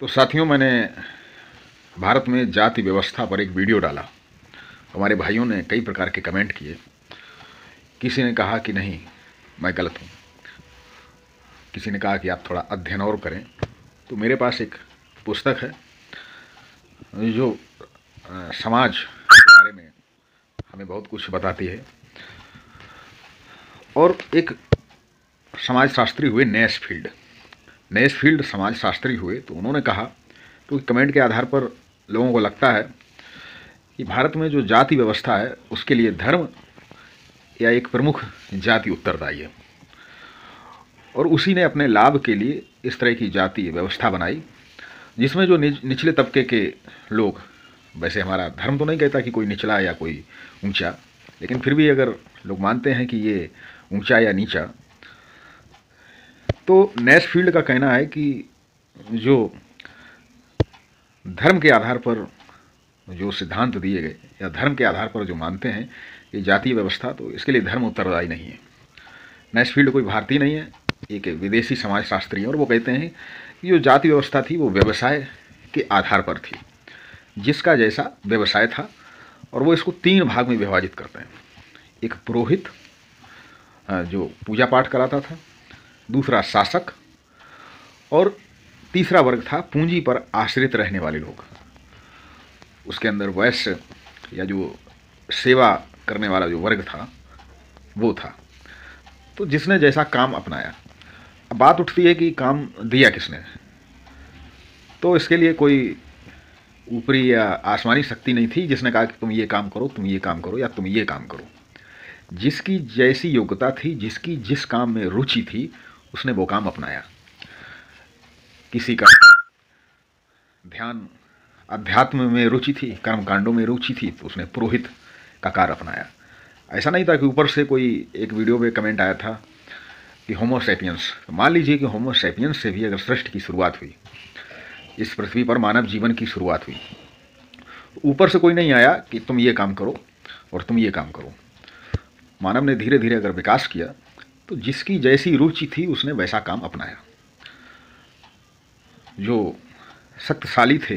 तो साथियों, मैंने भारत में जाति व्यवस्था पर एक वीडियो डाला। हमारे भाइयों ने कई प्रकार के कमेंट किए। किसी ने कहा कि नहीं, मैं गलत हूँ। किसी ने कहा कि आप थोड़ा अध्ययन और करें। तो मेरे पास एक पुस्तक है जो समाज के बारे में हमें बहुत कुछ बताती है। और एक समाजशास्त्री हुए नेस्फील्ड समाजशास्त्री हुए, तो उन्होंने कहा, तो कमेंट के आधार पर लोगों को लगता है कि भारत में जो जाति व्यवस्था है उसके लिए धर्म या एक प्रमुख जाति उत्तरदायी है, और उसी ने अपने लाभ के लिए इस तरह की जाति व्यवस्था बनाई जिसमें जो निचले तबके के लोग, वैसे हमारा धर्म तो नहीं कहता कि कोई निचला या कोई ऊंचा, लेकिन फिर भी अगर लोग मानते हैं कि ये ऊंचा या नीचा, तो नेस्फील्ड का कहना है कि जो धर्म के आधार पर जो सिद्धांत दिए गए या धर्म के आधार पर जो मानते हैं कि जातीय व्यवस्था, तो इसके लिए धर्म उत्तरदायी नहीं है। नेस्फील्ड कोई भारतीय नहीं है, एक विदेशी समाजशास्त्री है, और वो कहते हैं कि जो जाति व्यवस्था थी वो व्यवसाय के आधार पर थी, जिसका जैसा व्यवसाय था, और वो इसको 3 भाग में विभाजित करते हैं। एक पुरोहित जो पूजा पाठ कराता था, दूसरा शासक, और तीसरा वर्ग था पूंजी पर आश्रित रहने वाले लोग। उसके अंदर वैश्य या जो सेवा करने वाला जो वर्ग था वो था। तो जिसने जैसा काम अपनाया। अब बात उठती है कि काम दिया किसने। तो इसके लिए कोई ऊपरी या आसमानी शक्ति नहीं थी जिसने कहा कि तुम ये काम करो, तुम ये काम करो, या तुम ये काम करो। जिसकी जैसी योग्यता थी, जिसकी जिस काम में रुचि थी, उसने वो काम अपनाया। किसी का ध्यान अध्यात्म में रुचि थी, कर्मकांडों में रुचि थी, तो उसने पुरोहित का कार्य अपनाया। ऐसा नहीं था कि ऊपर से कोई एक वीडियो में कमेंट आया था कि होमो सैपियंस। तो मान लीजिए कि होमो सैपियंस से भी अगर सृष्टि की शुरुआत हुई, इस पृथ्वी पर मानव जीवन की शुरुआत हुई, तो ऊपर से कोई नहीं आया कि तुम ये काम करो और तुम ये काम करो। मानव ने धीरे धीरे अगर विकास किया, तो जिसकी जैसी रुचि थी उसने वैसा काम अपनाया। जो शक्तिशाली थे,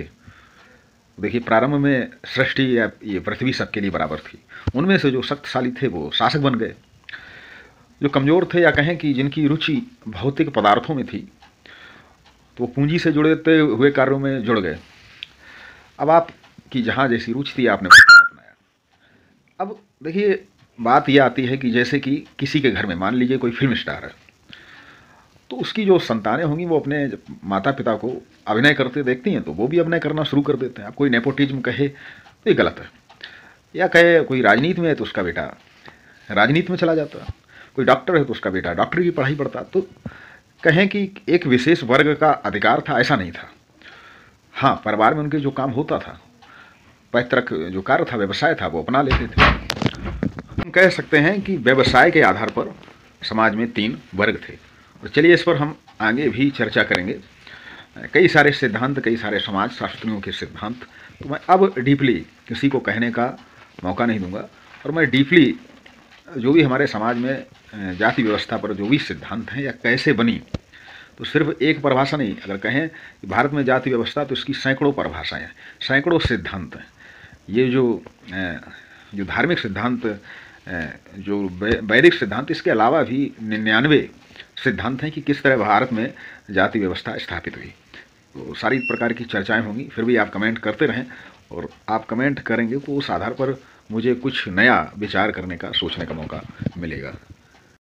देखिए प्रारंभ में सृष्टि या ये पृथ्वी सबके लिए बराबर थी, उनमें से जो शक्तिशाली थे वो शासक बन गए। जो कमज़ोर थे या कहें कि जिनकी रुचि भौतिक पदार्थों में थी, तो वो पूंजी से जुड़ते हुए कार्यों में जुड़ गए। अब आपकी जहाँ जैसी रुचि थी आपने अपनाया। अब देखिए बात यह आती है कि जैसे कि किसी के घर में मान लीजिए कोई फिल्म स्टार है, तो उसकी जो संतानें होंगी वो अपने माता पिता को अभिनय करते देखती हैं, तो वो भी अभिनय करना शुरू कर देते हैं। अब कोई नेपोटिज्म कहे तो ये गलत है, या कहे कोई राजनीति में है तो उसका बेटा राजनीति में चला जाता, कोई डॉक्टर है तो उसका बेटा डॉक्टरी की पढ़ाई पढ़ता। तो कहें कि एक विशेष वर्ग का अधिकार था, ऐसा नहीं था। हाँ, परिवार में उनके जो काम होता था, पैतृक जो कार्य था, व्यवसाय था, वो अपना लेते थे। हम कह सकते हैं कि व्यवसाय के आधार पर समाज में 3 वर्ग थे। और चलिए इस पर हम आगे भी चर्चा करेंगे। कई सारे सिद्धांत, कई सारे समाज शास्त्रियों के सिद्धांत, तो मैं अब डीपली किसी को कहने का मौका नहीं दूंगा। और मैं डीपली जो भी हमारे समाज में जाति व्यवस्था पर जो भी सिद्धांत हैं या कैसे बनी, तो सिर्फ एक परिभाषा नहीं। अगर कहें कि भारत में जाति व्यवस्था, तो इसकी सैकड़ों परिभाषाएँ हैं, सैकड़ों सिद्धांत हैं। ये जो धार्मिक सिद्धांत, जो वैदिक सिद्धांत, इसके अलावा भी 99 सिद्धांत हैं कि किस तरह भारत में जाति व्यवस्था स्थापित हुई। तो सारी प्रकार की चर्चाएं होंगी। फिर भी आप कमेंट करते रहें, और आप कमेंट करेंगे तो उस आधार पर मुझे कुछ नया विचार करने का, सोचने का मौका मिलेगा।